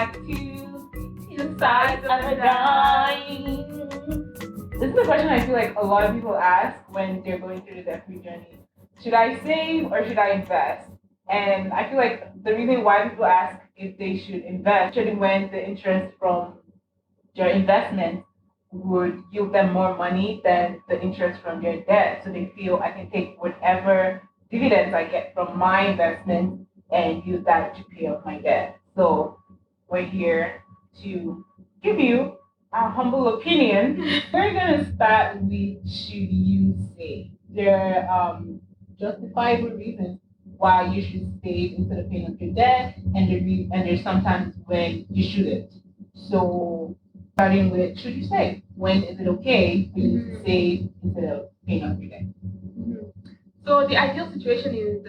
back to Two Sides of a Dime. This is a question I feel like a lot of people ask when they're going through the debt-free journey. Should I save or should I invest? And I feel like the reason why people ask if they should invest, especially when the interest from your investment would yield them more money than the interest from your debt. So they feel I can take whatever dividends I get from my investment and use that to pay off my debt. So we're here to give you our humble opinion. We're gonna start with should you save? There are justifiable reasons why you should save instead of paying off your debt, and there's sometimes when you shouldn't. So starting with should you save? When is it okay for you to save instead of paying off your debt? So the ideal situation is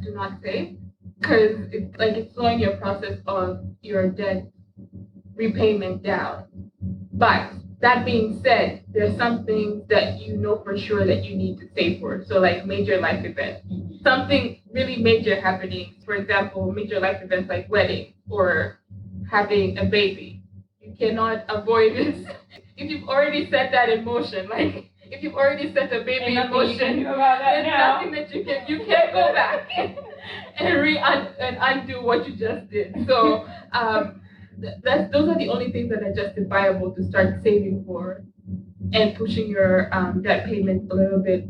do not save because it's slowing your process of your debt repayment down. But that being said, there's some things that you know for sure that you need to save for. So like major life events, something really major happening. For example, major life events like wedding or having a baby. You cannot avoid it. If you've already set that in motion, like if you've already set a baby in motion, there's nothing that you can't go back and undo what you just did. So those are the only things that are justifiable to start saving for and pushing your debt payment a little bit,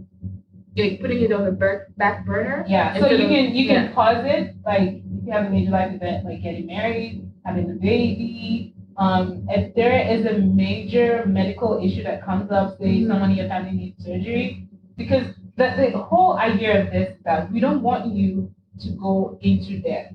like putting it on the back burner. Yeah. So you can pause it, like if you have a major life event like getting married, having a baby. If there is a major medical issue that comes up, say someone in your family needs surgery, because the whole idea of this is that we don't want you to go into debt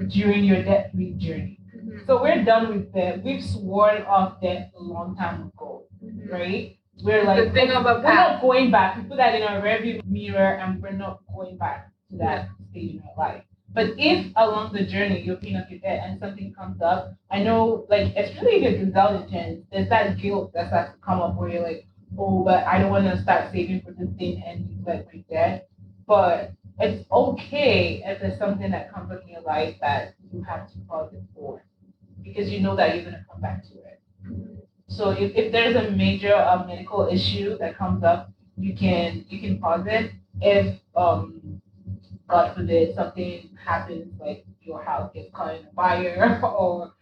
during your debt-free journey. So we're done with debt. We've sworn off debt a long time ago, right? We're like, we're not going back. We put that in our rearview mirror, and we're not going back to that stage in our life. But if along the journey you're paying off your debt and something comes up, I know, like, especially if it's indulgence, there's that guilt that starts to come up where you're like, oh, but I don't want to start saving for this thing and neglect my debt. But it's okay if there's something that comes up in your life that you have to pause it for, because you know that you're going to come back to it. So if there's a major medical issue that comes up, you can pause it. If God forbid something happens, like your house gets caught in a fire, or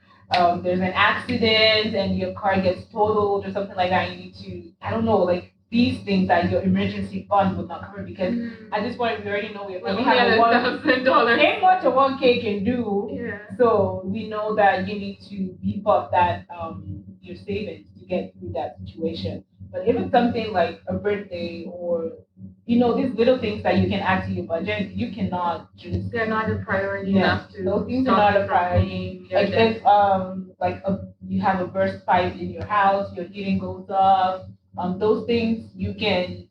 there's an accident and your car gets totaled or something like that, you need to, I don't know, like these things that your emergency fund would not cover, because at this point we already know we only have $1,000. Ain't much a 1K can do. Yeah. So we know that you need to beef up that your savings to get through that situation. But if it's something like a birthday or these little things that you can add to your budget, you cannot just. They're not a priority enough to. Those things are not a priority. Like if you have a burst pipe in your house, your heating goes up. Those things you can.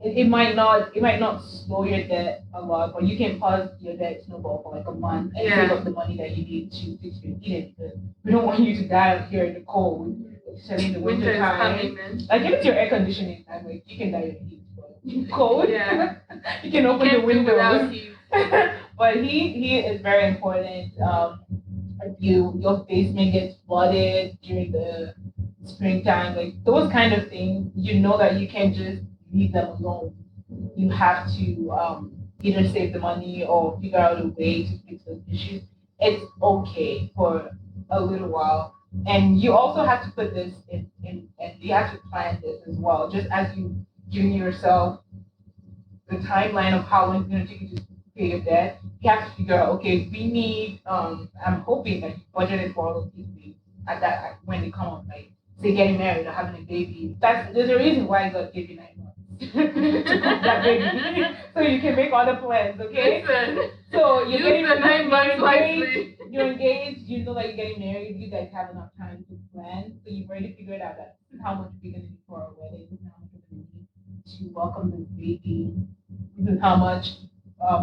It might not slow your debt a lot, but you can pause your debt snowball for like a month and save up the money that you need to fix your heating. Because we don't want you to die out here in the cold, especially in the winter time. Like if it's your air conditioning time, like you can die in the heat. Cold. Yeah. You can open the windows. But he is very important. If your basement gets flooded during the springtime, like those kind of things, you know that you can't just leave them alone. You have to either save the money or figure out a way to fix those issues. It's okay for a little while. And you also have to put this in and you have to plan this as well. Just as you giving yourself the timeline of how long it's going to take you to pay your debt, you have to figure out, okay, we need, I'm hoping that you budgeted for all of these things when they come up, like, say, getting married or having a baby. There's a reason why God gave you 9 months to have that baby. So you can make other plans, okay? Listen, so you're getting the 9 months wisely. You're engaged, you know that you're getting married, you guys have enough time to plan. So you've already figured out that this is how much we're going to need for our wedding, this is how much we're going to need to welcome this baby. This is how much,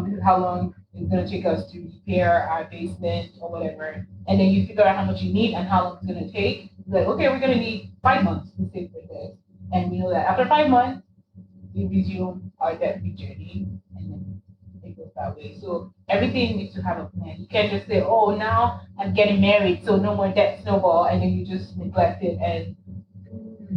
this is how long it's going to take us to repair our basement or whatever. And then you figure out how much you need and how long it's going to take. It's like, okay, we're going to need 5 months to save for this. And we know that after 5 months, we resume our debt-free journey and then it goes that way. So everything needs to have a plan. You can't just say, "Oh, now I'm getting married, so no more debt snowball," and then you just neglect it and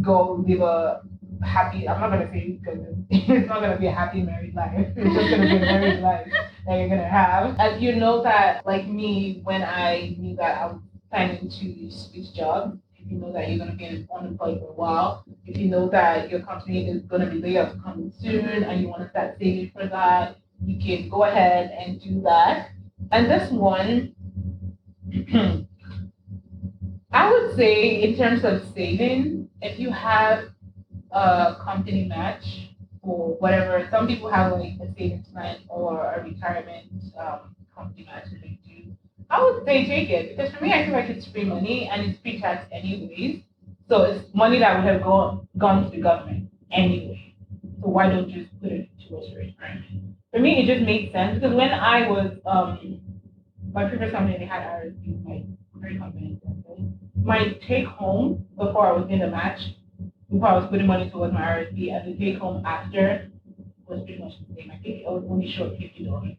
go live a happy. I'm not gonna say because it's not gonna be a happy married life. It's just gonna be a married life that you're gonna have. And you know that, like me, when I knew that I was planning to switch jobs, if you know that you're gonna be unemployed for a while, if you know that your company is gonna be layoffs coming soon, and you want to start saving for that, you can go ahead and do that. And this one, I would say, in terms of saving, if you have a company match or whatever. Some people have like a savings plan or a retirement company match that they do. I would say take it because for me, I feel like it's free money and it's pre-tax anyways. So it's money that would have gone to the government anyway. So why don't you just put it towards your retirement? For me, it just made sense because when I was my previous company, they had RSP, my very company. My take home before I was in the match before I was putting money towards my RSP and the take home after was pretty much the same. I think I was only short $50.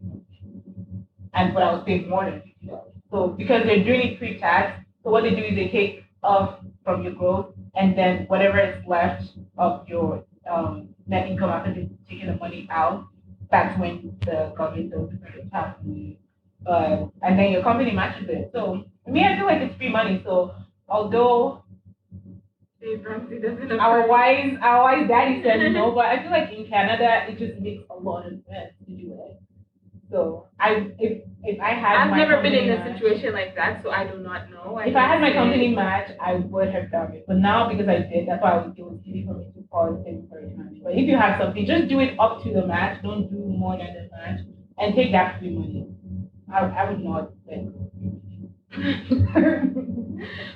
And but I was paying more than $50. So because they're doing it pre-tax, so what they do is they take off from your growth and then whatever is left of your net income after they've taken the money out, that's when the government does the credit tax on you. And then your company matches it. So for me I feel like it's free money. So although our wise daddy says no, but I feel like in Canada it just makes a lot of sense to do it. So if I had I've my never been company in a match, situation like that, so I do not know. if I had my company match, I would have done it. But now because I did, that's why it was easy for me to pause saving for retirement. But if you have something, just do it up to the match. Don't do more than the match, and take that free money. I would not let go of free money.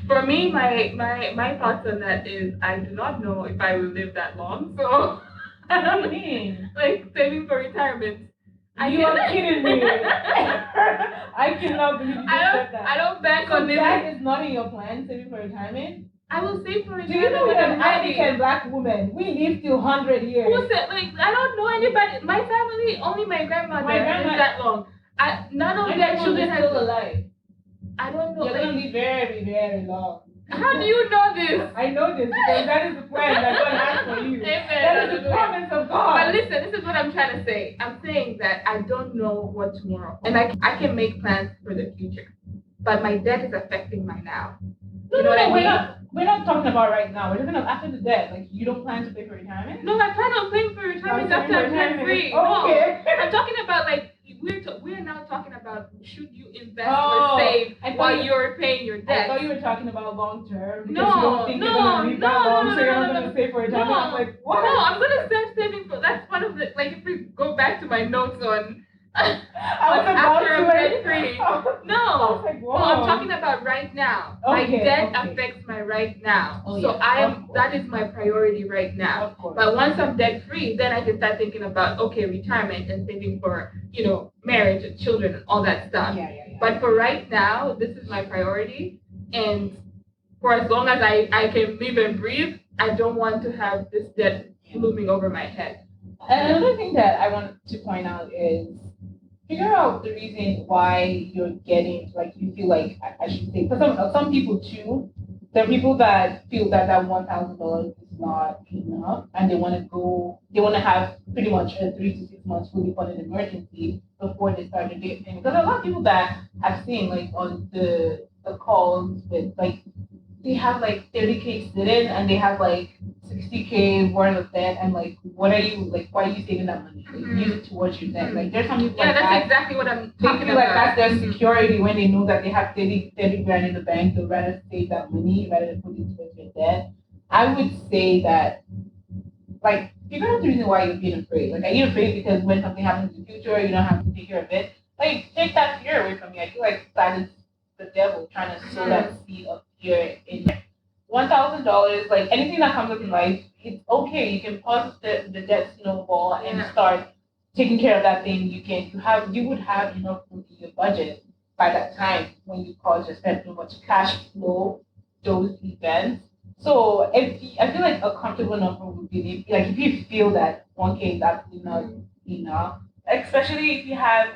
For me, my thoughts on that is I do not know if I will live that long. So What do you mean? like saving for retirement. You are kidding me. I cannot believe you just said that. I don't bank So on living. that is not in your plan, saving for retirement? I will save for Do you know retirement we when are I'm ready. African black women? We live till 100 years. Who said like I don't know anybody? My family, only my grandmother lives that long. None of their children are still alive. I don't know. You're gonna live very, very long. How do you know this? I know this because that is the plan that God has for you. Amen. That is the promise of God. But listen, this is what I'm trying to say. I'm saying that I don't know what tomorrow, and I can make plans for the future, but my debt is affecting my now. No, we're not talking about right now. We're talking about after the debt. Like you don't plan to pay for retirement? No, I plan on paying for retirement Oh, after I'm debt free. Oh, okay. No, I'm talking about like we're now talking about should you invest Oh, or save while you're paying your I debt. thought you were talking about long term. No, you don't think you're gonna live that long, so you're not gonna save for retirement. No, I'm like, what? No, I'm gonna start saving for. That's one of the like if we go back to my notes on. I was about after to I'm debt free. No, I was like, no, I'm talking about right now. Okay, My debt affects my right now. Oh, So yeah, that is my priority right now. Of course. But once I'm debt free, then I can start thinking about okay, retirement and saving for, marriage and children and all that stuff. Yeah. But for right now, this is my priority, and for as long as I can live and breathe, I don't want to have this debt looming over my head. And another thing that I want to point out is figure out the reason why you're getting, like, you feel like, I should say, for some people too, there are people that feel that $1,000 is not enough and they want to have pretty much a 3 to 6 months fully funded emergency before they start their day payment. Because a lot of people that I've seen, like, on the calls with, like, they have like 30K sitting and they have like 60K worth of debt and like why are you saving that money? Like, use it towards your debt. Like there's some people like that's that. exactly what I'm They talking feel like about. that's their security when they know that they have 30 grand in the bank. They'd rather save that money rather than put it towards your debt. I would say that like figure out the reason why you're being afraid. Like are you afraid because when something happens in the future you don't have to take care of it? Like take that fear away from you. I feel like that is the devil trying to sow that seed of fear in you. $1,000, like anything that comes up in life, it's okay. You can pause the debt snowball and start taking care of that thing. You would have enough room in your budget by that time when you pause your spend too much cash flow those events. So I feel like a comfortable number would be like if you feel that 1K is absolutely not enough, especially if you have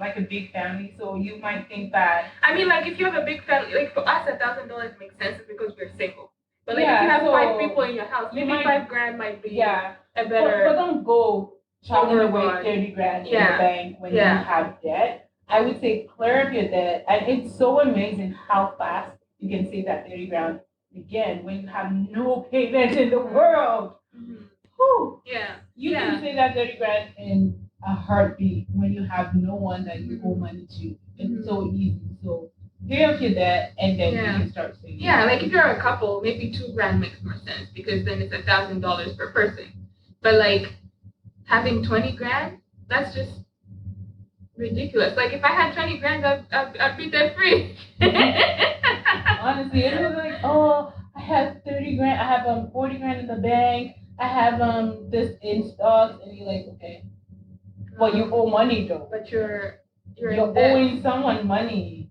like a big family, so you might think that I mean, like if you have a big family, like for us, $1,000 makes sense because we're single. But like if you yeah, have five so people in your house, you maybe might 5 grand might be yeah, a but better don't go chucking away overboard. 30 grand in the Yeah, bank when you yeah. have debt. I would say clear up your debt, and it's so amazing how fast you can save that 30 grand again when you have no payment in the world. Mhm. Whew. Yeah, You yeah. can save that 30 grand in a heartbeat when you have no one that you owe money to. It's so easy. So pay off your debt and then you Yeah. can start saving. Yeah, like if you're a couple, maybe 2 grand makes more sense because then it's $1,000 per person. But like having 20 grand, that's just ridiculous. Like if I had 20 grand, I'd be debt free. Honestly, it was like, oh, I have 30 grand, I have 40 grand in the bank, I have this in stocks, and you're like, okay, but you owe money though. But you're You're in debt. owing someone money.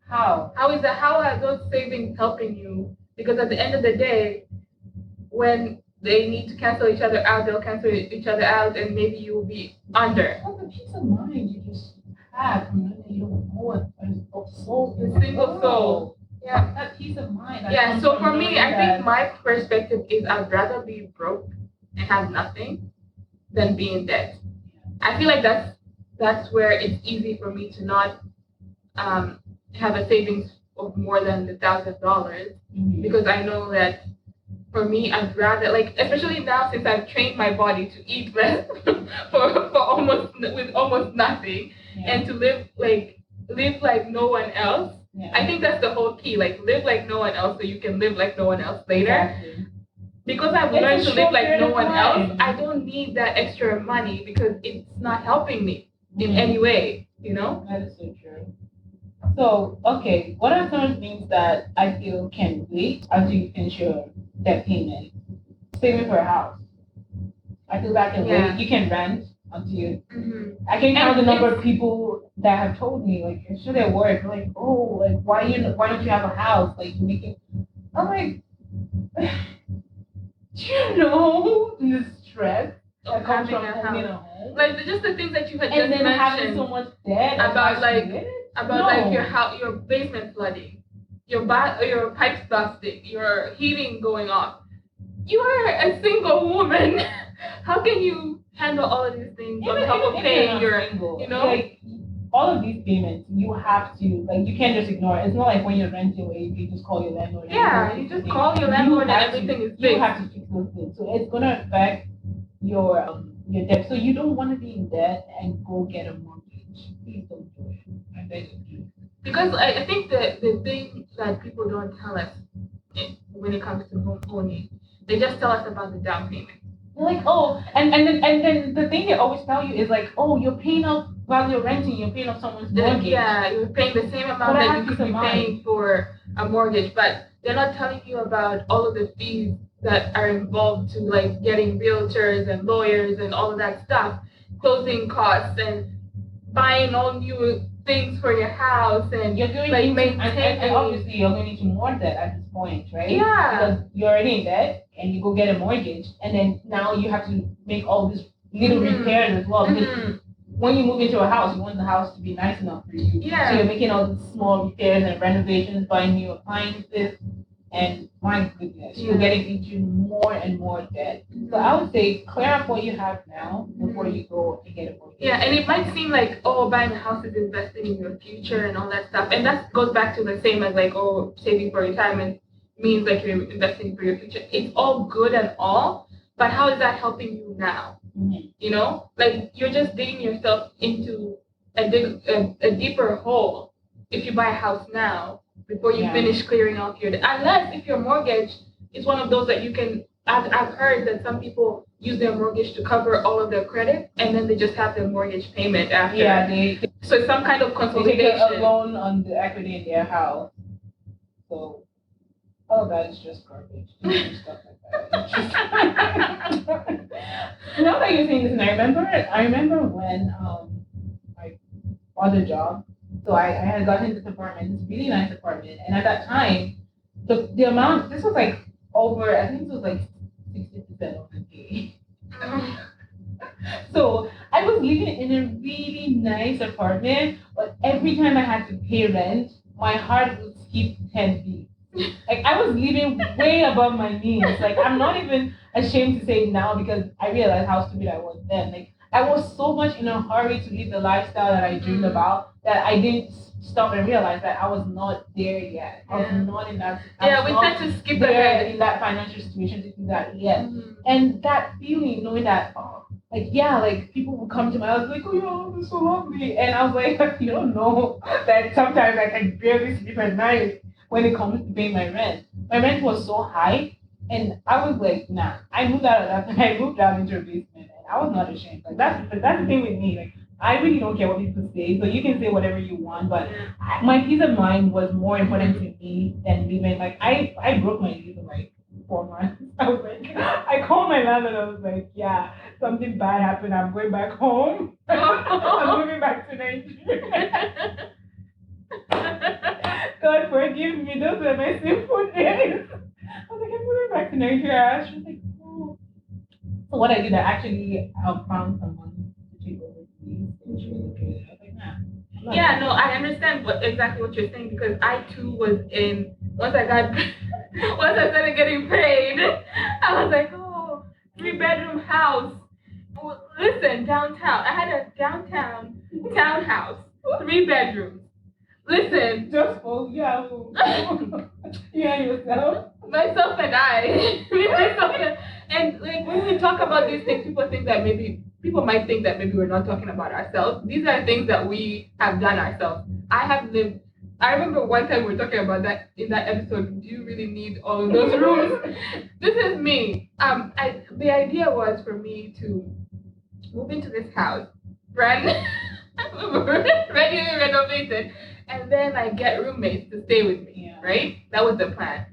How? How is that? How are those savings helping you? Because at the end of the day, when they need to cancel each other out, they'll cancel each other out, and maybe you will be under. Well, the peace of mind you just have from knowing that you don't owe a soul. The single soul. Yeah. That peace of mind. That Yeah. comes So from for me, knowing I that- think my perspective is I'd rather be broke and have nothing than be in debt. I feel like that's where it's easy for me to not have a savings of more than $1,000 because I know that for me, I'd rather like, especially now since I've trained my body to eat less for almost nothing, and to live like no one else. Yeah. I think that's the whole key. Like live like no one else, so you can live like no one else later. Exactly. Because I've It's learned a to live short like period no of one time. else, I don't need that extra money because it's not helping me in any way. You know? That is so true. So, okay, what are some things that I feel can wait until you finish your debt payment? Saving for a house. I feel that can Yeah. wait. You can rent until you. Mm-hmm. I can count the And number of people that have told me, like, should I work? Like, oh, like, why don't you have a house? Like, making. I'm like, do you know the stress that comes having from a owning house. a home? Like just the things that you had And just then having mentioned so much debt about like attached to it? like No. your house, your basement flooding, your pipes busting, your heating going off. You are a single woman. How can you handle all of these things on top of paying your, single, you know? like all of these payments, you have to like you can't just ignore it. It's not like when you're renting away, you just call your landlord. Yeah, you just call your landlord and everything is You fixed. have to fix those things, so it's gonna affect your debt. So you don't want to be in debt and go get a mortgage. Please don't do it. I beg of you. Because I think the thing that people don't tell us when it comes to home owning, they just tell us about the down payment. They're like, oh, and then the thing they always tell you is like, oh, you're paying off while you're renting, you're paying off someone's mortgage. Yeah, you're paying the same amount that you could be paying for a mortgage, but they're not telling you about all of the fees that are involved to like getting realtors and lawyers and all of that stuff, closing costs and buying all new things for your house and you're going like into, maintaining. and obviously you're going into more debt at this point, right? Yeah. Because you're already in debt and you go get a mortgage, and then now you have to make all these little repairs as well. Because when you move into a house, you want the house to be nice enough for you. Yeah. So you're making all these small repairs and renovations, buying new appliances, and my goodness, you're getting into more and more debt. So I would say clear up what you have now before you go and get a mortgage. Yeah, and it might seem like, oh, buying a house is investing in your future and all that stuff. And that goes back to the same as like, oh, saving for retirement means like you're investing for your future. It's all good and all, but how is that helping you now? Mm-hmm. You know, like you're just digging yourself into a deeper hole if you buy a house now before you finish clearing off your debt. Unless if your mortgage is one of those that you can. I've heard that some people use their mortgage to cover all of their credit, and then they just have their mortgage payment after. Yeah, so it's some kind of they consolidation. take a loan on the equity in their house. So all of that is just garbage. Stuff like that. Now that you're saying this, and I remember when my other job. So I had gotten this apartment, this really nice apartment, and at that time, the amount this was like over. I think it was like 60% of the pay. So I was living in a really nice apartment, but every time I had to pay rent, my heart would skip 10 beats. Like I was living way above my means. Like I'm not even ashamed to say it now because I realized how stupid I was then. Like I was so much in a hurry to live the lifestyle that I dreamed about that I didn't stop and realize that I was not there yet. I was not in that. Yeah, we tend to skip there ahead in that financial situation to do that yet. And that feeling, knowing that, like yeah, like people would come to my house like, oh your house is so lovely, and I was like, you don't know that sometimes I can barely sleep at night when it comes to paying my rent. My rent was so high, and I was like, nah. I moved out of that. I moved down into a basement, and I was not ashamed. Like that's the thing with me. Like I really don't care what people say. So you can say whatever you want, but my peace of mind was more important to me than living. Like I broke my lease in like 4 months. I was like, I called my landlord. I was like, yeah, something bad happened. I'm going back home. I'm moving back to Nigeria. God forgive me. Those were my sinful days. I was like, I'm moving back to Nigeria. She was like, oh. So what I did, I actually found someone to take over the lease. And she was okay. I was like, nah. Yeah, no, I understand exactly what you're saying because I too was in once I started getting paid, I was like, oh, 3-bedroom house. Well, listen, downtown. I had a downtown townhouse, 3 bedrooms. Listen, just for yeah, you and yourself, myself and I, myself and like when we talk about these things, people might think that maybe we're not talking about ourselves. These are things that we have done ourselves. I have lived. I remember one time we were talking about that in that episode. Do you really need all of those rooms? This is me. The idea was for me to move into this house, rent, ready to renovate it, and then I get roommates to stay with me. Yeah. Right? That was the plan.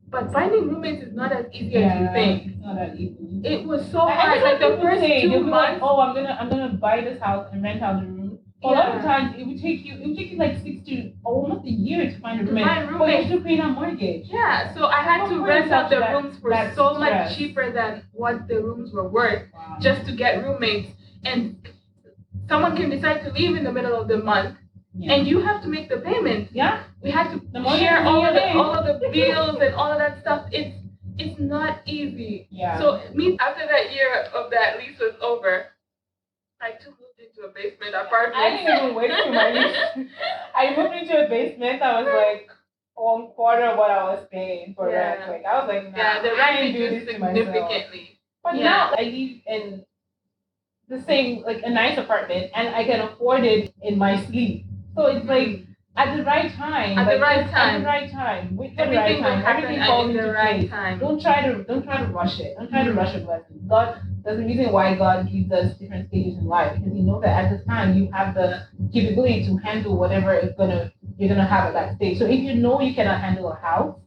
But finding roommates is not as easy as you think. It's not that easy. It was so hard. Like the first 2 months. Like, oh, I'm gonna buy this house and rent out the room. A lot of times it would take you like 6 to almost a year to find a roommate. But you're still paying a mortgage. Yeah, so I had to rent out the rooms for so much cheaper than what the rooms were worth just to get roommates. And someone can decide to leave in the middle of the month. Yeah. And you have to make the payment. Yeah. We had to share all of the bills and all of that stuff. It's not easy. Yeah. So after that year of that lease was over, I too moved into a basement apartment. I didn't even wait for my lease. I moved into a basement. I was like 1/4 of what I was paying for rent. Like I was like, nah, yeah, the rent reduced significantly. But now I live in the same, like a nice apartment, and I can afford it in my sleep. So it's like at the right time. At the right time. Wait for the right time. Everything falls into place. Don't try to rush it. Don't try to rush a blessing. God, there's a reason why God gives us different stages in life because He knows that at this time you have the capability to handle whatever you're gonna have at that stage. So if you know you cannot handle a house,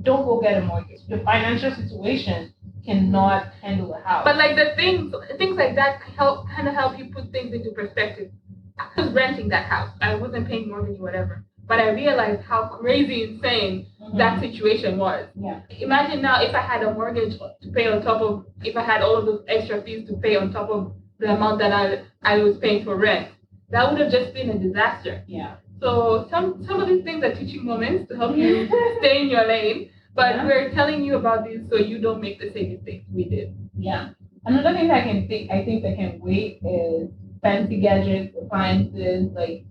don't go get a mortgage. Your financial situation cannot handle a house. But like the things like that kind of help you put things into perspective. I was renting that house. I wasn't paying mortgage or whatever. But I realized how crazy insane that situation was. Yeah. Imagine now if I had a mortgage to pay on top of, if I had all of those extra fees to pay on top of the amount that I was paying for rent. That would have just been a disaster. Yeah. So some of these things are teaching moments to help you stay in your lane. But we're telling you about these so you don't make the same mistakes we did. Yeah. Another thing that I think that can wait is fancy gadgets, appliances, like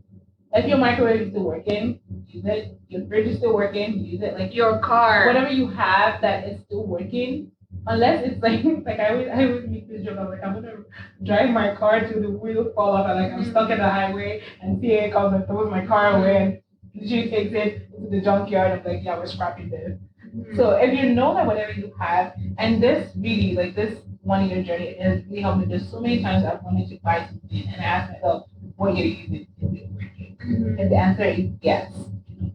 if your microwave is still working, use it. Your fridge is still working, use it. Like your car, whatever you have that is still working, unless it's like I always make this joke. I'm like, I'm gonna drive my car till the wheels fall off and like I'm stuck in the highway and CA comes and throws my car away and literally takes it into the junkyard. I'm like, yeah, we're scrapping this. So if you know that whatever you have, and this really like this 1 year journey has really helped me. There's so many times I've wanted to buy something and I ask myself, what you're using, is it working? And the answer is yes.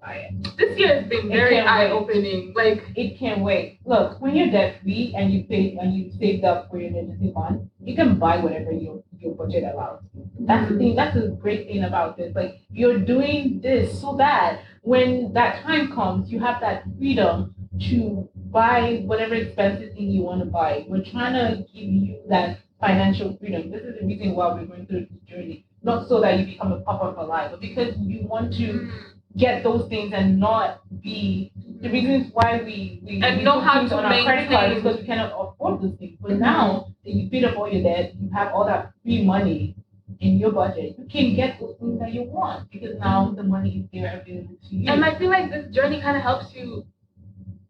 Buy it. This year has been very eye-opening. Like it can't wait. Look, when you're debt free and you saved up for your emergency fund, you can buy whatever your budget allows. That's the thing. That's the great thing about this. Like you're doing this so that when that time comes, you have that freedom to buy whatever expensive thing you want to buy. We're trying to give you that financial freedom. This is the reason why we're going through this journey. Not so that you become a pauper for life, but because you want to get those things and not be the reasons why we know put how things to on our credit card is maintain. because we cannot afford those things. But now that you paid up all your debt, you have all that free money in your budget. You can get those things that you want because now the money is there available to you. And I feel like this journey kind of helps you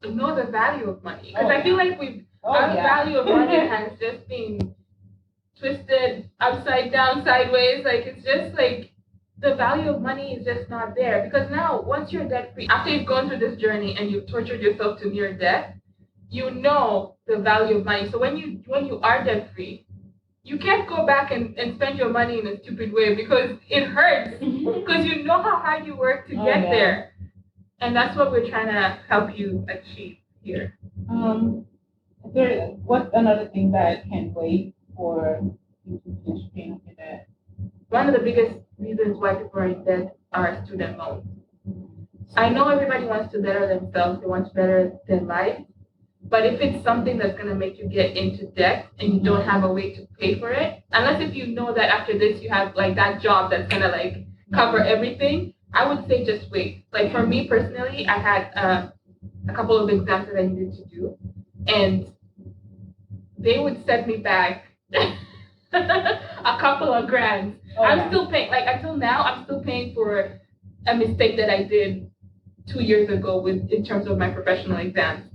know the value of money because I feel like our value of money has just been twisted upside down, sideways. Like it's just like the value of money is just not there because now once you're debt free, after you've gone through this journey and you've tortured yourself to near death, you know the value of money. So when you are debt free, you can't go back and spend your money in a stupid way because it hurts because you know how hard you work to get there. And that's what we're trying to help you achieve here. What's another thing that can wait for you to finish paying off your debt? One of the biggest reasons why people are in debt are student loans. I know everybody wants to better themselves, they want to better their life, but if it's something that's going to make you get into debt and you don't have a way to pay for it, unless if you know that after this you have like that job that's going to like cover everything, I would say just wait. Like for me personally, I had a couple of exams that I needed to do, and they would set me back a couple of grand. I'm still paying, like until now, I'm still paying for a mistake that I did 2 years ago in terms of my professional exams.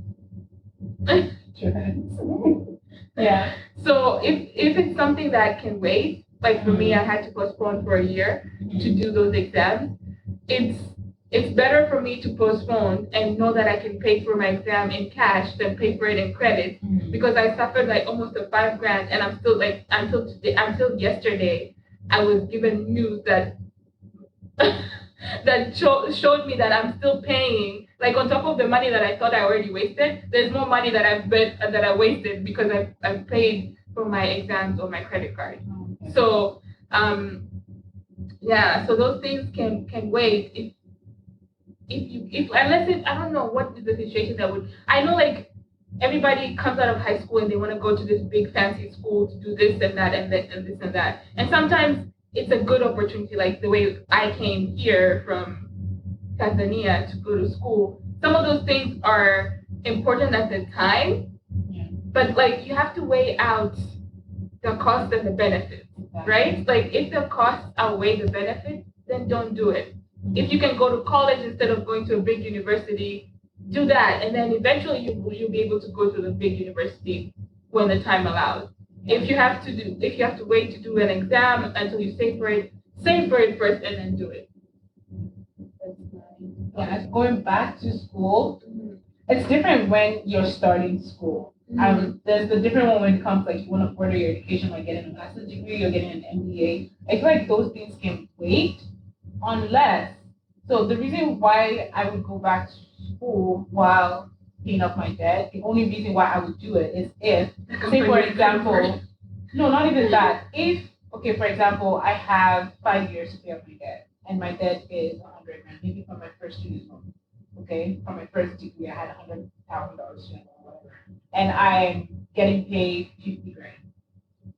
Yeah. So if it's something that can wait, like for me, I had to postpone for a year to do those exams. It's better for me to postpone and know that I can pay for my exam in cash than pay for it in credit because I suffered like almost a 5 grand and I'm still like until yesterday I was given news that showed me that I'm still paying, like on top of the money that I thought I already wasted, there's more money that I wasted because I've paid for my exams on my credit card. So so those things can wait if unless it, I don't know what is the situation that would, I know like everybody comes out of high school and they want to go to this big fancy school to do this and that and this and that, and sometimes it's a good opportunity, like the way I came here from Tanzania to go to school. Some of those things are important at the time, but like you have to weigh out the cost and the benefits, right? Like if the costs outweigh the benefits, then don't do it. If you can go to college instead of going to a big university, do that, and then eventually you'll be able to go to the big university when the time allows. If you have to wait to do an exam until you save for it first and then do it. Yeah, going back to school, it's different when you're starting school. There's the different one when it comes like you want to further your education, like getting a master's degree or getting an MBA. I feel like those things can wait unless. So the reason why I would go back to school while paying off my debt, the only reason why I would do it is if, say for example, no, not even that. If, okay, for example, I have 5 years to pay off my debt, and my debt is 100 grand, maybe from my first student loan. Okay, from my first degree, I had $100,000 student loan, whatever, and I'm getting paid 50 grand,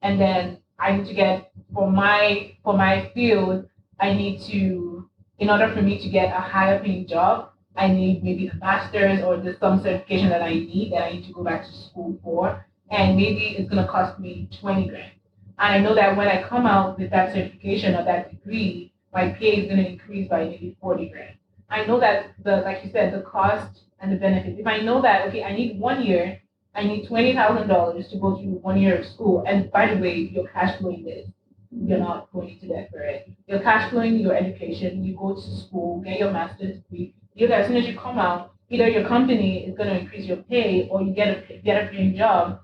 and then I need to get for my field, I need to, in order for me to get a higher paying job, I need maybe a master's or there's some certification that I need to go back to school for, and maybe it's gonna cost me 20 grand. And I know that when I come out with that certification or that degree, my pay is gonna increase by maybe 40 grand. I know that like you said, the cost and the benefit. If I know that okay, I need 1 year, I need $20,000 to go through 1 year of school, and by the way, you're cash flowing this. You're not going into debt for it. You're cash flowing your education. You go to school, get your master's degree. As soon as you come out, either your company is going to increase your pay, or you get a paying job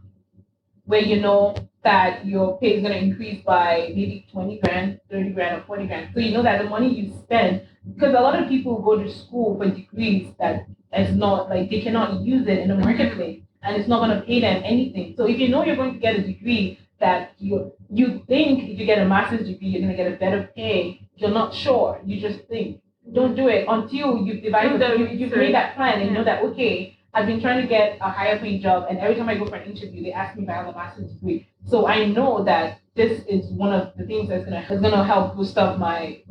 where you know that your pay is going to increase by maybe 20 grand, 30 grand, or 40 grand. So you know that the money you spend, because a lot of people go to school for degrees that is not like they cannot use it in the marketplace, and it's not going to pay them anything. So if you know you're going to get a degree that you think if you get a master's degree you're going to get a better pay, you're not sure. You just think. Don't do it until you've devised you've made that plan and you know that okay, I've been trying to get a higher paying job, and every time I go for an interview, they ask me if I have a master's degree. So I know that this is one of the things that's gonna help boost up my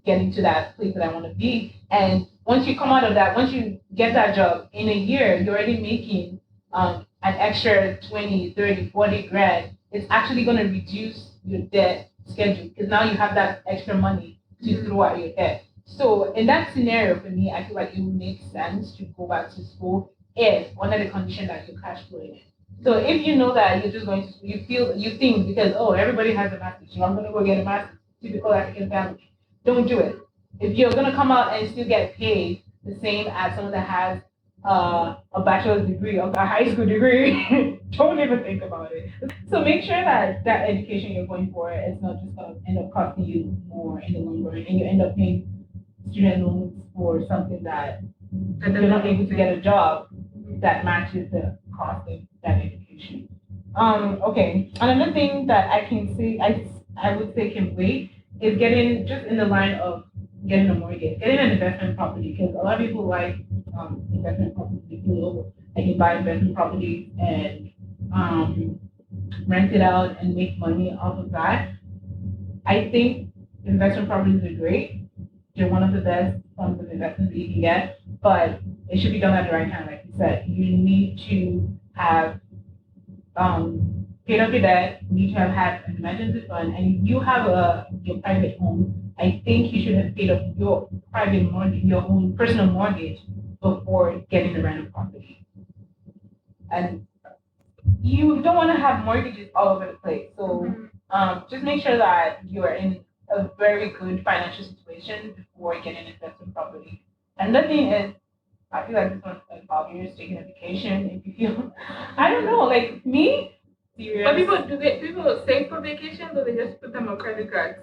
getting to that place that I want to be. And once you come out of that, once you get that job in a year, you're already making an extra 20, 30, 40 grand. It's actually going to reduce your debt schedule because now you have that extra money to throw at your debt. So in that scenario, for me, I feel like it would make sense to go back to school if under the condition that you're cash flowing in. So if you know that you're just going to school, you think because everybody has a master's, so I'm going to go get a master's. Typical African family, don't do it. If you're going to come out and still get paid the same as someone that has a bachelor's degree or a high school degree, don't even think about it. So make sure that that education you're going for is not just going to end up costing you more in the long run, and you end up paying student loans for something that you're not able to get a job that matches the cost of that education. Okay. Another thing that I can say, I would say can wait is getting just in the line of getting a mortgage, getting an investment property, because a lot of people like investment property. They feel, I can buy investment property and rent it out and make money off of that. I think investment properties are great. They're one of the best forms of investment that you can get, but it should be done at the right time. Like you said, you need to have paid off your debt, you need to have had an emergency fund, and if you have your private home, I think you should have paid off your private mortgage, your own personal mortgage before getting the rental property. And you don't want to have mortgages all over the place. So just make sure that you are in a very good financial situation before getting an investment property. And the thing is, I feel like this one's like 5 years taking a vacation. If you feel, I don't know, like me, serious. But people save for vacations or they just put them on credit cards?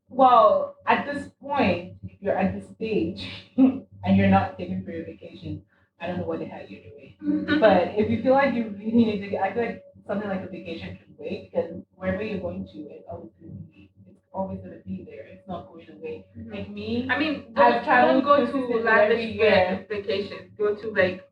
Well, at this point, if you're at this stage and you're not saving for your vacation, I don't know what the hell you're doing. But if you feel like you really need to, I feel like something like a vacation can wait because wherever you're going to, it's always going to be there. It's not going away. Like me, I mean, I've traveled don't go to lavish year. vacations. Go to like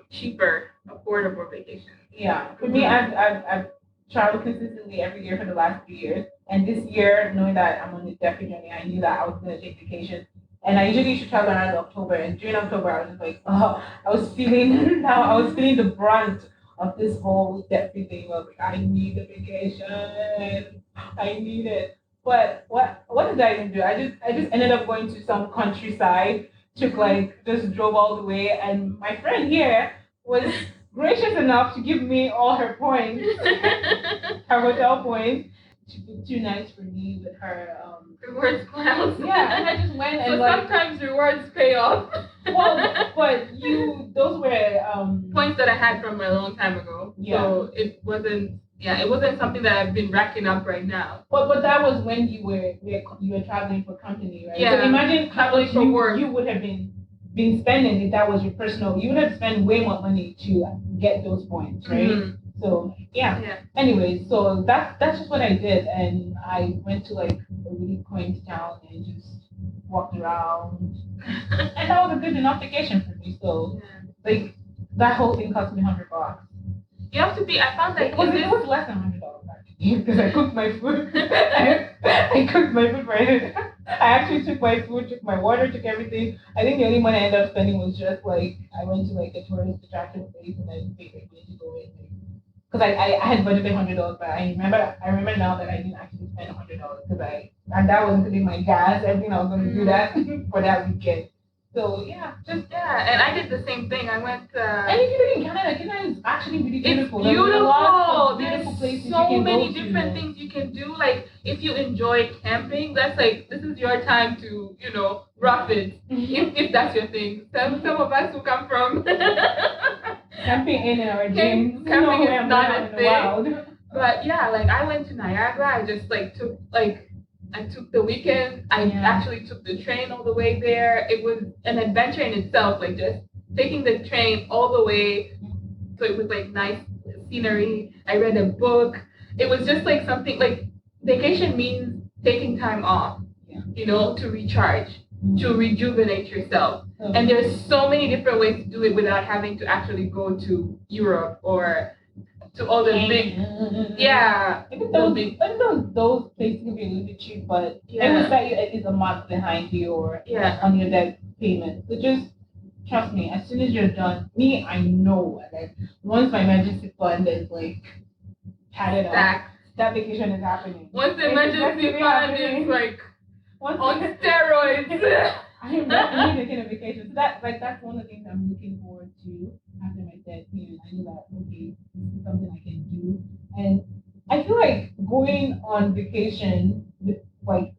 cheaper, affordable vacations. Yeah, for me, I've traveled consistently every year for the last 3 years. And this year, knowing that I'm on this DEFRA journey, I knew that I was going to take vacation. And I usually used to travel around October. And during October, I was just like, oh, I was feeling now, I was feeling the brunt of this whole DEFRA thing. I was like, I need a vacation. I need it. But what did I even do? I just ended up going to some countryside. Took just drove all the way, and my friend here was gracious enough to give me all her points, her hotel points. She booked 2 nights for me with her rewards clouds. Yeah, and I just went and so sometimes rewards pay off. Well, but those were points that I had from a long time ago. Yeah. So it wasn't. Yeah, it wasn't something that I've been racking up right now. But that was when you were traveling for company, right? Yeah. So imagine traveling for work. You would have been spending if that was your personal. You would have spent way more money to get those points, right? Mm-hmm. So yeah. Anyways, so that's just what I did, and I went to like a really quaint town and just walked around, and that was a good enough vacation for me. So like that whole thing cost me $100. You have to be. I found that it was less than $100 actually because I cooked my food. I cooked my food for it. I actually took my food, took my water, took everything. I think the only money I ended up spending was just like I went to like a tourist attraction place and I paid like money to go in. Because I had budgeted $100, but I remember now that I didn't actually spend $100 and that was including my gas, everything I was going to do that for that weekend. So and I did the same thing. I went. And if you live in Canada, Canada is actually really beautiful. It's beautiful. There's a lot of beautiful places so many different things you can do. Like if you enjoy camping, that's like this is your time to rough it. If that's your thing. Some of us who come from camping in our dreams. Camping is not a thing. But yeah, like I went to Niagara. I just I took the weekend. I actually took the train all the way there. It was an adventure in itself, like just taking the train all the way. So it was like nice scenery. I read a book. It was just like something like vacation means taking time off, to recharge. to rejuvenate yourself. And there's so many different ways to do it without having to actually go to Europe or to all the big, yeah. Even those places can be a little bit cheap, but it Yeah. will set you at least a month behind your Yeah. on your debt payment. So just trust me, as soon as you're done, I know that once my emergency fund is like padded up, that vacation is happening. Once the emergency fund is like on steroids. I am definitely taking a vacation. So that's one of the things I'm looking forward to after my debt payment. I know that okay, this is something I can do. And I feel like going on vacation with like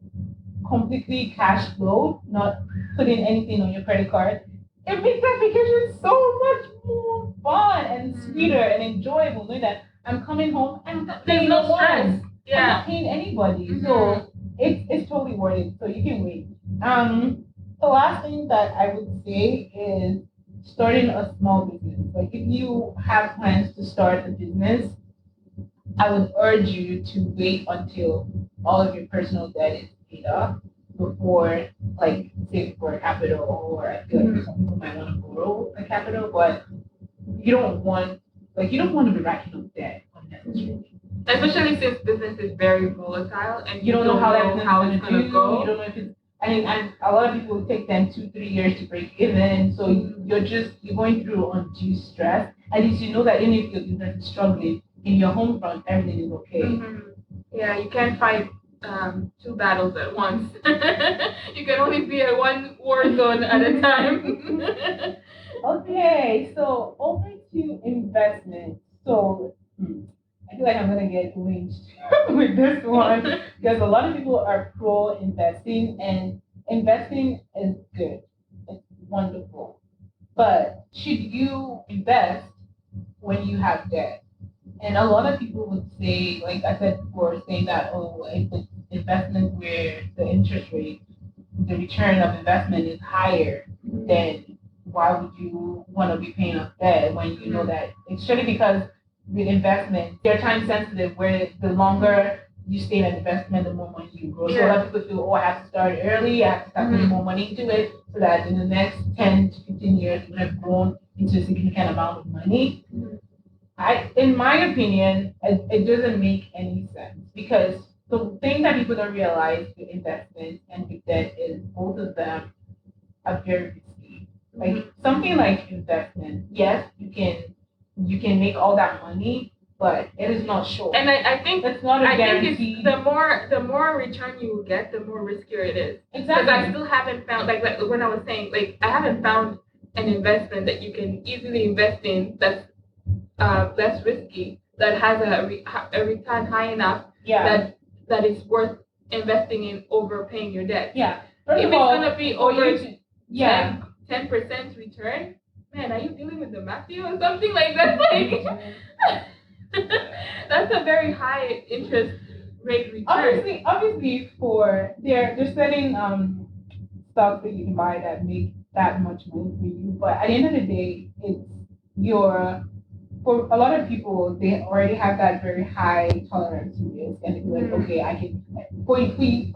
completely cash flow, not putting anything on your credit card, it makes that vacation so much more fun and sweeter and enjoyable. Knowing that I'm coming home and I'm not paying no stress. I'm not paying anybody. So it's totally worth it. So you can wait. The last thing that I would say is starting a small business. Like if you have plans to start a business, I would urge you to wait until all of your personal debt is paid off before like save for capital, or I feel like some people might want to borrow a capital, but you don't want to be racking up debt unnecessarily. Especially since business is very volatile and you don't know how it's going to go. You don't know if it's and a lot of people take them 2-3 years to break even. So you're going through undue stress. At least you know that even if your business is struggling, in your home front, everything is okay. Yeah, you can't fight two battles at once. You can only be at one war zone at a time. Okay, so over to investment. So I feel like I'm gonna get lynched with this one because a lot of people are pro investing, and investing is good. It's wonderful. But should you invest when you have debt? And a lot of people would say, like I said before, saying that, oh, if it's investment where the interest rate, the return of investment is higher, then why would you want to be paying off debt when you know that it's surely because with investment, they're time sensitive, where the longer you stay in an investment, the more money you grow. So a lot of people feel, oh, I have to start early, I have to start putting more money into it so that in the next 10 to 15 years, it would have grown into a significant amount of money. In my opinion, it doesn't make any sense because the thing that people don't realize with investment and with debt is both of them are very risky. Like something like investment, yes, you can make all that money, but it is not sure. And I think it's not a guarantee. Think it's the more return you get, the more riskier it is. Exactly. Because I still haven't found like when I was saying I haven't found an investment that you can easily invest in that's less risky, that has a return high enough that it's worth investing in over paying your debt. Yeah. If it's gonna be over 10% return, man, are you dealing with the mafia or something like that? Like that's a very high interest rate return. Obviously, for they're setting stocks that you can buy that make that much money for you, but at the end of the day, it's for a lot of people, they already have that very high tolerance to risk, and they feel like, okay, I can.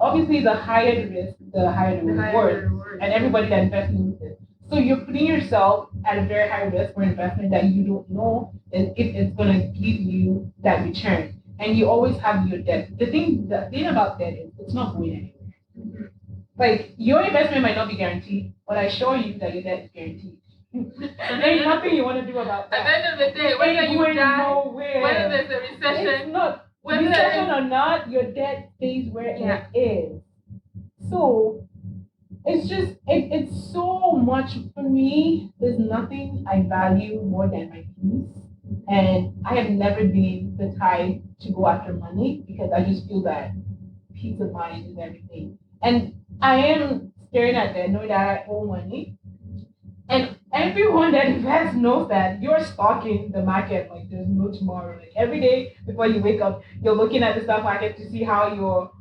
Obviously, the higher the risk, the higher the reward, and everybody that invests knows this. So you're putting yourself at a very high risk for investment that you don't know if it's going to give you that return, and you always have your debt. The thing about debt is it's not going anywhere. Like your investment might not be guaranteed, but I assure you that your debt is guaranteed. There's nothing you want to do about that. At the end of the day, whether you die, whether there's a recession, recession or not, your debt stays where it is. So it's just it's so much for me. There's nothing I value more than my peace, and I have never been the type to go after money because I just feel that peace of mind is everything. And I am staring at that, knowing that I owe money. And everyone that invests knows that you're stalking the market like there's no tomorrow. Like every day before you wake up, you're looking at the stock market to see how your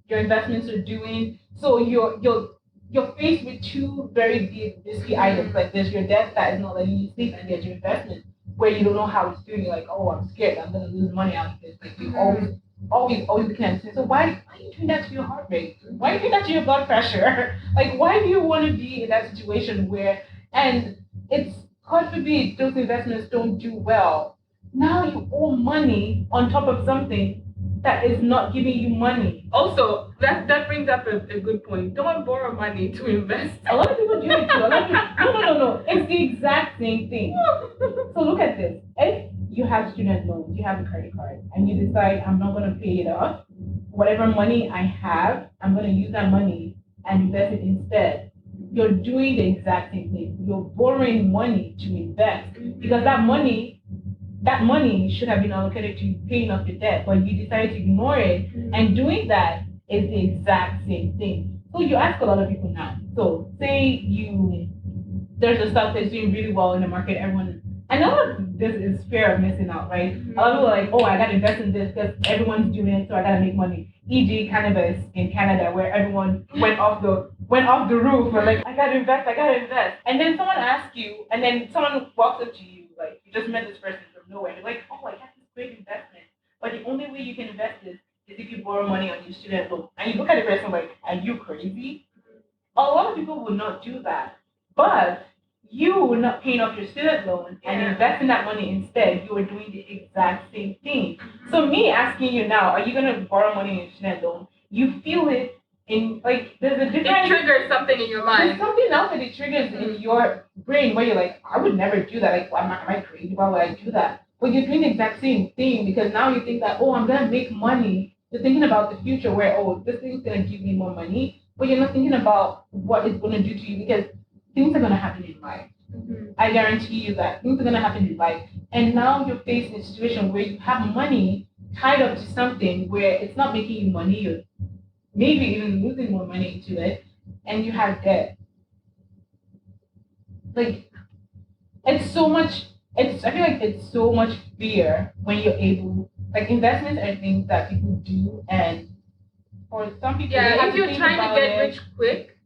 investments are doing. So you're faced with two very big risky items. Like there's your debt that is not letting you sleep, and there's your investment where you don't know how it's doing. You're like, oh, I'm scared, I'm gonna lose money out of this. Like always looking at it. So why are you doing that to your heart rate? Why are you doing that to your blood pressure? Like, why do you want to be in that situation where, and it's, God forbid, those investments don't do well. Now you owe money on top of something that is not giving you money. Also, that brings up a good point. Don't borrow money to invest. A lot of people do it too. A lot of people, no. It's the exact same thing. So look at this. If you have student loans, you have a credit card, and you decide I'm not going to pay it off, whatever money I have, I'm going to use that money and invest it instead. You're doing the exact same thing. You're borrowing money to invest because that money should have been allocated to paying off your debt, but you decided to ignore it. And doing that is the exact same thing. So you ask a lot of people now. So say there's a stuff that's doing really well in the market, everyone, and a lot of this is fear of missing out, right? A lot of people are like, oh, I gotta invest in this because everyone's doing it, so I gotta make money. E.g., cannabis in Canada, where everyone went off the roof. We're like, I gotta invest. And then someone asks you, and then someone walks up to you, like you just met this person from nowhere. You're like, oh, I got this great investment, but the only way you can invest this is if you borrow money on your student loan. And you look at the person like, are you crazy? A lot of people would not do that, but you were not paying off your student loan and investing that money instead. You were doing the exact same thing. So me asking you now, are you gonna borrow money on your student loan? You feel it in, like, there's a It difference. triggers something in your There's mind. something else that it triggers in your brain where you're like, I would never do that. Like, am I crazy? Why would I do that? But you're doing the exact same thing because now you think that, oh, I'm gonna make money. You're thinking about the future where, oh, this thing's gonna give me more money, but you're not thinking about what it's gonna do to you because things are gonna happen in life. I guarantee you that things are gonna happen in life. And now you're facing a situation where you have money tied up to something where it's not making you money, you're maybe even losing more money to it, and you have debt. Like, it's so much, I feel like it's so much fear when you're able, like, investments are things that people do, and for some people, they Yeah, have if to you're think trying to about get it. rich quick,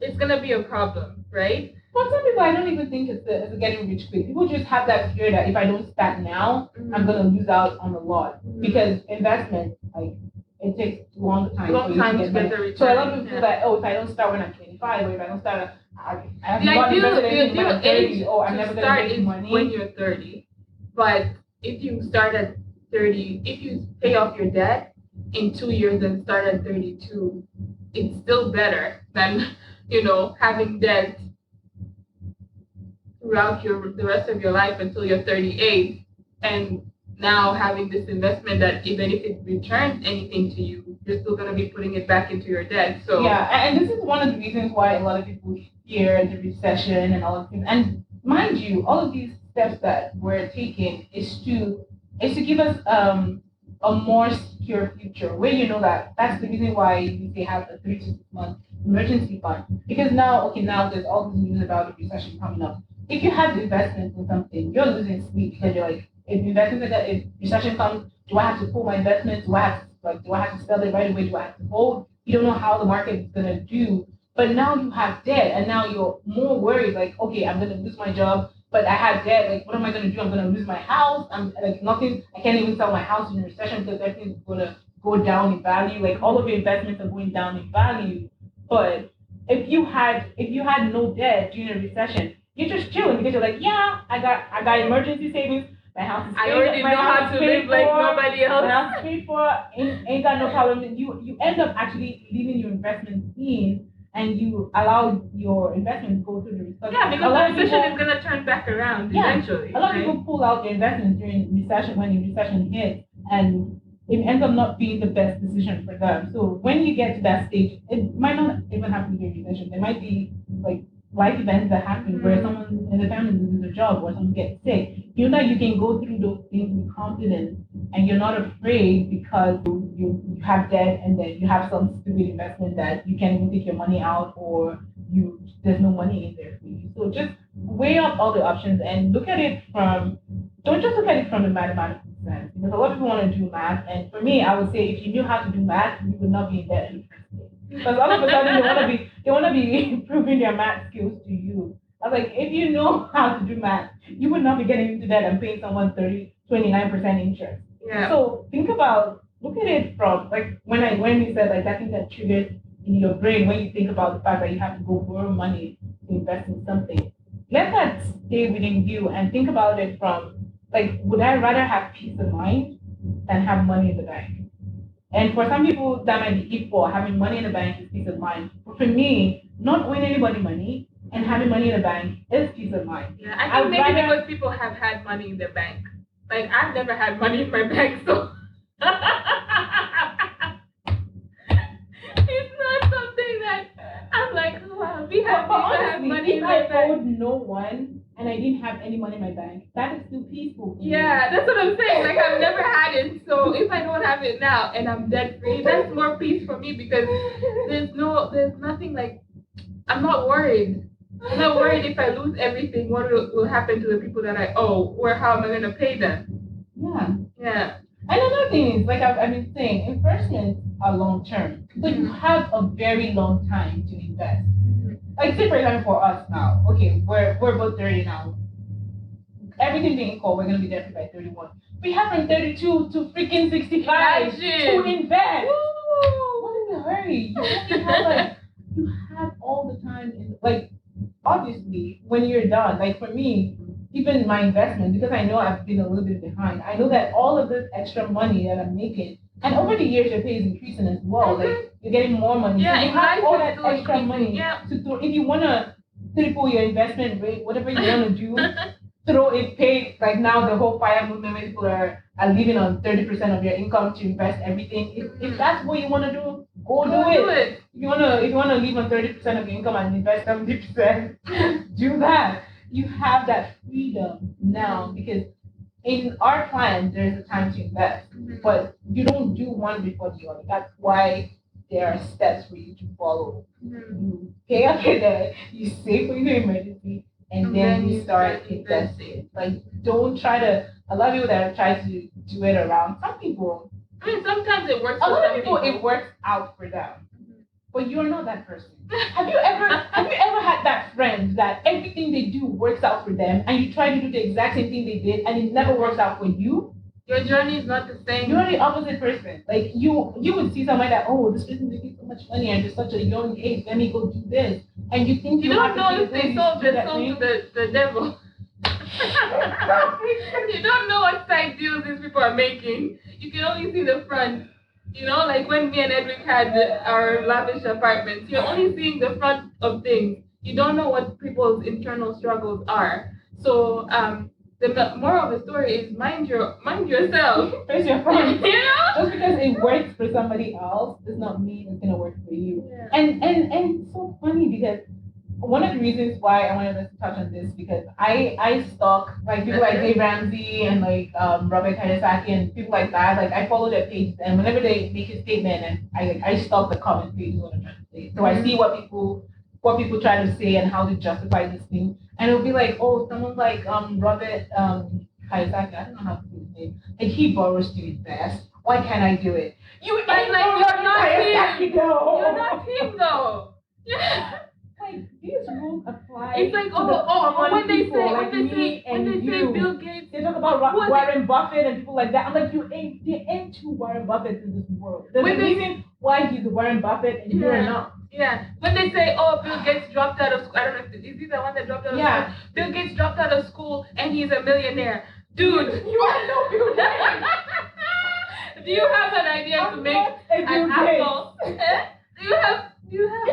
it's gonna be a problem, right? For some people, I don't even think it's a getting rich quick. People just have that fear that if I don't start now, I'm gonna lose out on a lot because investment, like, it takes a long time Long for you time to to get get the money. return. So a lot of people feel Yeah. that, oh, if I don't start when I'm 25, or if I don't start, I have The not ideal, invested the anything when ideal I'm 30. age Oh, I'm to never gonna start make is money. when you're 30. But if you start at 30, if you pay off your debt in 2 years and start at 32, it's still better than having debt throughout the rest of your life until you're 38, and now having this investment that even if it returns anything to you, you're still going to be putting it back into your debt. So yeah, and this is one of the reasons why a lot of people fear the recession and all of things. And mind you, all of these steps that we're taking is to give us a more secure future where you know that that's the reason why they have a 3 to 6 month emergency fund. Because now, okay, now there's all this news about the recession coming up. If you have investments in something, you're losing sleep because you're like, if recession comes, do I have to pull my investments? Do I have to sell it right away? Do I have to hold? You don't know how the market is gonna do. But now you have debt, and now you're more worried. Like, okay, I'm gonna lose my job, but I have debt. Like, what am I gonna do? I'm gonna lose my house. I'm like nothing. I can't even sell my house in a recession because everything's gonna go down in value. Like all of your investments are going down in value. But if you had no debt during a recession, you're just chilling because you're like, yeah, I got emergency savings. My house is paid. I already my know house how is to paid live like for, nobody else. My house is paid for. Ain't got no problem. You end up actually leaving your investments in, and you allow your investments to go through the recession. Yeah, because the recession is gonna turn back around eventually. A lot of people pull out their investments during recession when the recession hits, and it ends up not being the best decision for them. So when you get to that stage, it might not even happen during recession. There might be like life events that happen where someone in the family loses a job or someone gets sick. You know that you can go through those things with confidence and you're not afraid because you have debt and then you have some stupid investment that you can't even take your money out or there's no money in there for you. So just weigh up all the options and look at it from don't just look at it from the mathematical sense because a lot of people want to do math and for me I would say if you knew how to do math you would not be in debt in the first place. Because all of a sudden they wanna be proving their math skills to you. I was like, if you know how to do math, you would not be getting into debt and paying someone 29% interest. Yeah. So look at it from like when we said like that thing that triggers in your brain when you think about the fact that you have to go borrow money to invest in something. Let that stay within you and think about it from like, would I rather have peace of mind than have money in the bank? And for some people, that might be equal. Having money in the bank is peace of mind. But for me, not owing anybody money and having money in the bank is peace of mind. Yeah, I think maybe because people have had money in their bank. Like I've never had money in my bank, so it's not something that I'm like, oh, wow, we have But people have honestly, money if in I their bank. owed no one and I didn't have any money in my bank, that is still peaceful. For me. Yeah, that's what I'm saying. Like I've never had it, so if I don't have it now and I'm debt free, that's more peace for me because there's nothing like I'm not worried. I'm not worried if I lose everything. What will happen to the people that I owe, or how am I gonna pay them? Yeah. Yeah. And another thing is, like I've been saying, investments are long term. So you have a very long time to invest. Like say for example for us now, okay, we're both 30 now. Everything being equal, we're gonna be there by 31. We have from 32 to freaking 65 to invest. Woo! What is the hurry? You have all the time in like obviously when you're done, like for me, even my investment, because I know I've been a little bit behind, I know that all of this extra money that I'm making, and over the years your pay is increasing as well. Like you're getting more money. Yeah, so you have all that extra money to throw. If you wanna triple your investment rate, whatever you wanna do, throw it, pay like now the whole fire movement where people are living on 30% of your income to invest everything. If that's what you wanna do, go do it. If you wanna live on 30% of your income and invest 70%, do that. You have that freedom now because in our plan there's a time to invest, but you don't do one before the other. That's why there are steps for you to follow. You pay off your debt, you save for your emergency, and then you start investing. Like don't try to. A lot of people that have tried to do it around. Some people. I mean, sometimes it works. A lot of people it works out for them. But you're not that person. Have you ever had that friend that everything they do works out for them and you try to do the exact same thing they did and it never works out for you? Your journey is not the same. You're the opposite person. Like you would see somebody that, oh, this person making so much money and just such a young age, let me go do this. And you think you don't know if they sold their soul to the devil. You don't know what side deals these people are making. You can only see the front. You know, like when me and Edric had our lavish apartments, you're only seeing the front of things. You don't know what people's internal struggles are. So the moral of the story is mind yourself. Face your front. You know? Just because it works for somebody else does not mean it's gonna work for you. Yeah. And it's so funny because one of the reasons why I wanted us to touch on this because I stalk like people like Dave Ramsey and like Robert Kiyosaki and people like that. Like I follow their pages and whenever they make a statement and I stalk the comment page is what I'm trying to say. So I see what people try to say and how to justify this thing. And it'll be like, oh, someone like Robert Kiyosaki, I don't know how to say his name. Like he borrows to invest. Why can't I do it? You're not him. You're not him though. Yeah. Like these rules apply. It's like when they say Bill Gates, they talk about Warren Buffett and people like that. I'm like, there ain't two Warren Buffetts in this world. There's a reason why he's Warren Buffett and you're not. Yeah. When they say, Bill Gates dropped out of school, I don't know is he the one that dropped out of school? Bill Gates dropped out of school and he's a millionaire. Dude, you are no Bill Gates. Do you have an idea to make an apple? Do you have you can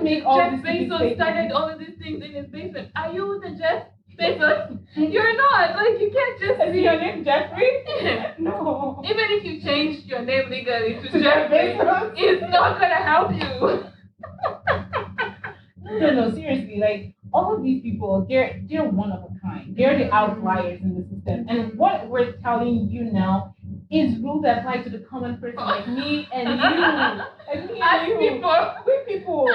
make all Jeff Bezos started all of these things in his basement. Are you the Jeff Bezos? You're not. Like you can't just Is your name Jeffrey? No. Even if you changed your name legally to Jeff Bezos, it's not gonna help you. No, seriously, like all of these people, they're one of a kind. They're the outliers in the system. And what we're telling you now is rules that apply to the common person like me and you. Like me and you. We people.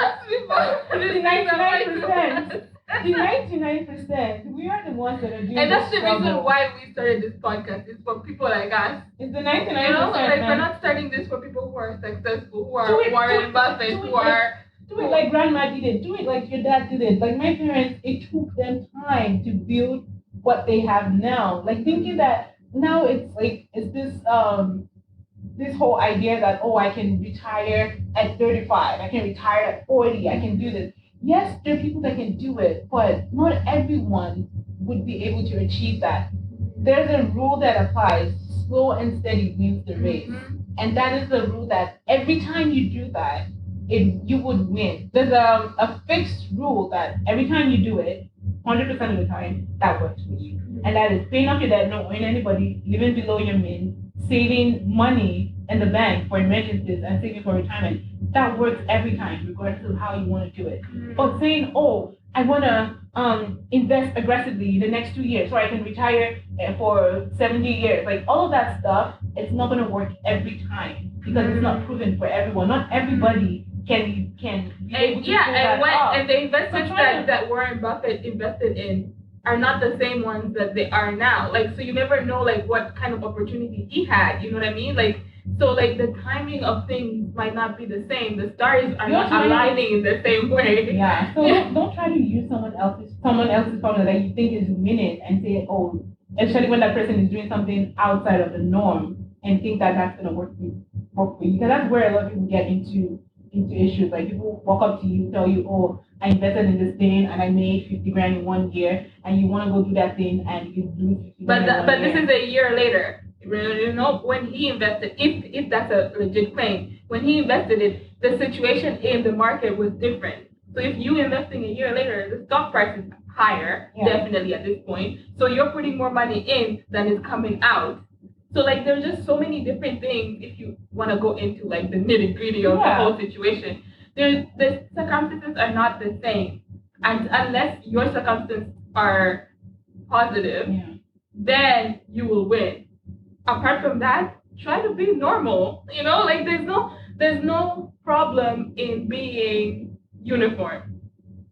The 99%. The 99%. We are the ones that are doing and that's the struggle. reason why we started this podcast. It's for people like us. It's the 99%. You know, like we're not starting this for people who are successful, who are Warren Buffett, who are... Do it like grandma did it. Do it like your dad did it. Like my parents, it took them time to build what they have now. Like thinking that now it's this whole idea that, oh, I can retire at 35, I can retire at 40, I can do this. Yes, there are people that can do it, but not everyone would be able to achieve that. There's a rule that applies: slow and steady wins the race. And that is the rule that every time you do that, you would win. There's a fixed rule that every time you do it, 100% of the time, that works for you. And that is paying off your debt, not owing anybody, living below your means, saving money in the bank for emergencies, and saving for retirement. That works every time, regardless of how you want to do it. But saying, oh, I want to invest aggressively the next 2 years so I can retire for 70 years, like all of that stuff, it's not going to work every time because it's not proven for everyone. Not everybody can be able to pull that off. And the investments that Warren Buffett invested in are not the same ones that they are now. Like, so you never know like what kind of opportunity he had. You know what I mean? Like, so like the timing of things might not be the same. The stars are not aligning in the same way. Yeah. So don't try to use someone else's formula that you think is winning and say, oh, especially when that person is doing something outside of the norm, and think that that's gonna work for you. Because that's where a lot of people get into issues. Like people walk up to you, tell you, oh, I invested in this thing and I made 50 grand in 1 year, and you want to go do that thing and you lose 50 grand. But this is a year later. You know, when he invested, if that's a legit claim, when he invested it, the situation in the market was different. So if you investing a year later, the stock price is higher, definitely at this point. So you're putting more money in than is coming out. So like there's just so many different things if you want to go into like the nitty gritty of the whole situation. The circumstances are not the same, and unless your circumstances are positive, then you will win. Apart from that, try to be normal. You know, like there's no problem in being uniform.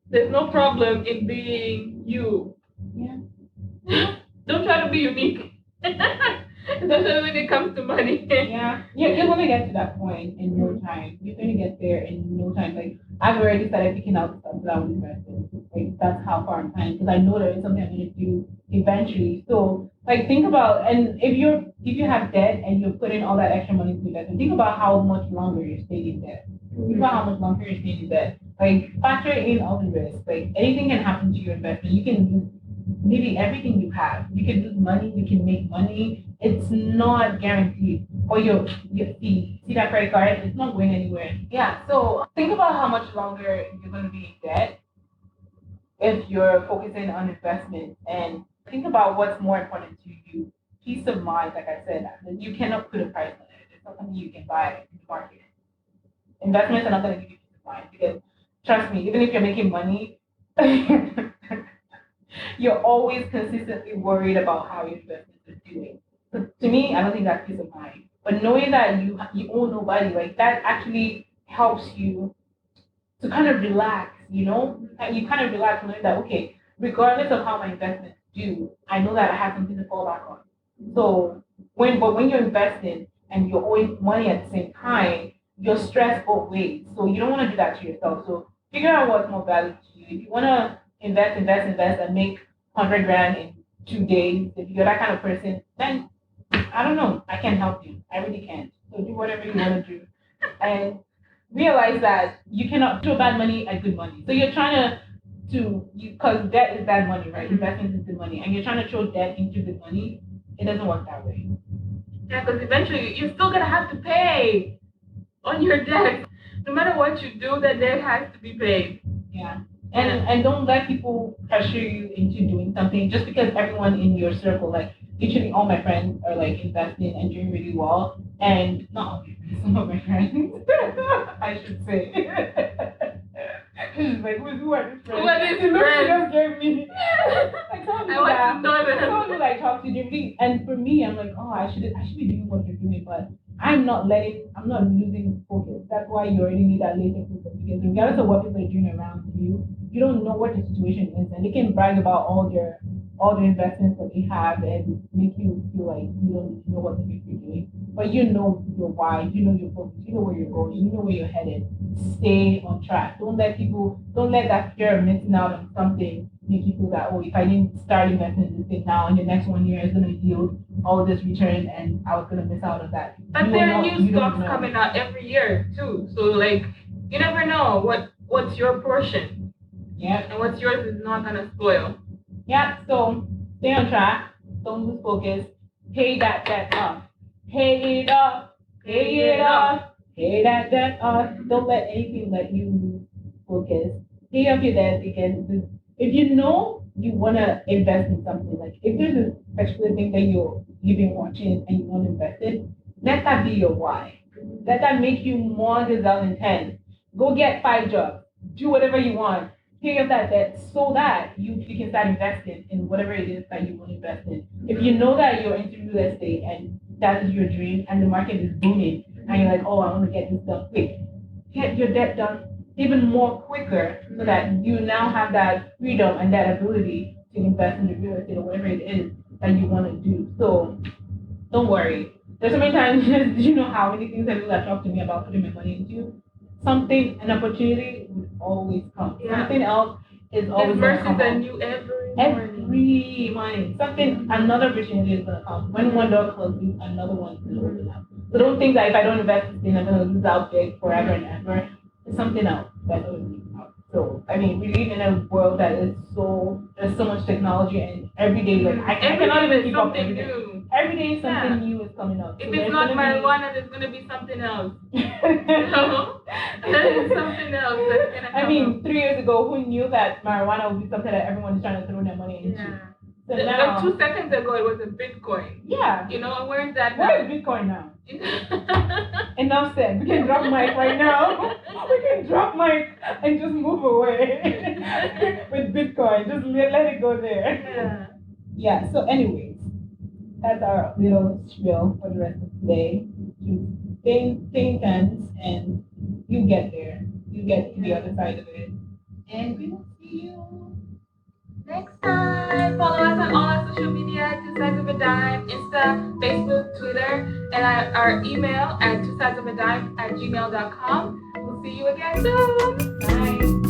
There's no problem in being you. Yeah. Don't try to be unique. Especially when it comes to money. You're gonna get to that point in no time. You're gonna get there in no time. Like I've already started picking out stuff that I would invest in. Like that's how far I'm planning because I know that it's something I'm gonna do eventually. So like think about, and if you have debt and you're putting all that extra money into investment, think about how much longer you're staying in debt. Think about how much longer you're staying in debt. Like factor in all the risks. Like anything can happen to your investment. You can lose maybe everything you have. You can lose money. You can make money. It's not guaranteed. Or you see that credit card, it's not going anywhere. Yeah. So think about how much longer you're going to be in debt if you're focusing on investment, and think about what's more important to you. Peace of mind, like I said, you cannot put a price on it. It's not something you can buy in the market. Investments are not going to give you peace of mind because trust me, even if you're making money, you're always consistently worried about how your investment is doing. So to me, I don't think that's peace of mind. But knowing that you owe nobody, like that actually helps you to kind of relax, you know? You kind of relax knowing that, okay, regardless of how my investments do, I know that I have something to fall back on. So when you're investing and you're owing money at the same time, you're stressed both ways. So you don't want to do that to yourself. So figure out what's more valuable to you. If you want to invest, and make 100 grand in 2 days, if you're that kind of person, then I don't know. I can help you. I really can. So do whatever you want to do. And realize that you cannot throw bad money at good money. So you're trying because debt is bad money, right? Investment is good money. And you're trying to throw debt into good money. It doesn't work that way. Yeah, because eventually you're still going to have to pay on your debt. No matter what you do, the debt has to be paid. Yeah. And don't let people pressure you into doing something just because everyone in your circle, like literally all my friends are like investing and doing really well. And not all some of my friends, I should say. Like, who are these friends? What is friends? Just gave me. Like, I want to know them. Someone who like talks to you, and for me, I'm like, oh, I should be doing what you're doing, but I'm not losing focus. That's why you already need that laser focus because regardless of what people are doing around you, you don't know what the situation is, and they can brag about all their investments that they have and make you feel like you don't know what the heck you're doing. But you know your why, you know your focus, you know where you're going, you know where you're headed. Stay on track. Don't let that fear of missing out on something make you feel that, oh, if I didn't start investing in this thing now, in the next 1 year it's gonna yield all this return and I was gonna miss out on that. But You there will are not- new you don't stocks know. coming out every year too. So like you never know what's your portion Yeah. and what's yours is not gonna spoil. Yeah, so stay on track. Don't lose focus. Pay that debt off. Pay it off. Pay it off. Pay that debt off. Don't let anything let you lose focus. Pay off your debt again. If you know you want to invest in something, like if there's a particular thing that you've been watching and you want to invest in, let that be your why. Let that make you more gazelle intent. Go get 5 jobs. Do whatever you want. Pay off that debt so that you can start investing in whatever it is that you want to invest in. If you know that you're into real estate and that is your dream and the market is booming and you're like, oh, I want to get this done quick, get your debt done even more quicker so that you now have that freedom and that ability to invest in the real estate or whatever it is that you want to do. So don't worry. There's so many times, do you know how many things that people have talked to me about putting my money into? Something, an opportunity would always come. Yeah. Something else is always There's going to mercies come that up. new every morning. Every morning. Something, another opportunity is going to come. When one door closes, another one is going to open up. So don't think that if I don't invest in this thing, I'm going to lose out big forever and ever. It's something else that's always going to come up. So, I mean, we live in a world that is there's so much technology and every day, like, I cannot even keep up everything. New. Every day something new is coming up. If So it's not marijuana, there's gonna be something else. No? There is something else that's gonna come I mean, up. 3 years ago, who knew that marijuana would be something that everyone is trying to throw their money into? Yeah. So Like now, 2 seconds ago, it was a Bitcoin. yeah. You know, and where is that Where now? is Bitcoin now? Enough said. We can drop mic right now. We can drop mic and just move away with Bitcoin. Just let it go there. Yeah. Yeah. So, anyways, that's our little spiel for the rest of today. You stay intense and you get there. You get to the other side of it. And we will see you Next time, follow us on all our social media, 2 sides of a dime, Insta, Facebook, Twitter, and our email at 2sidesofadime@gmail.com. We'll see you again soon. Bye.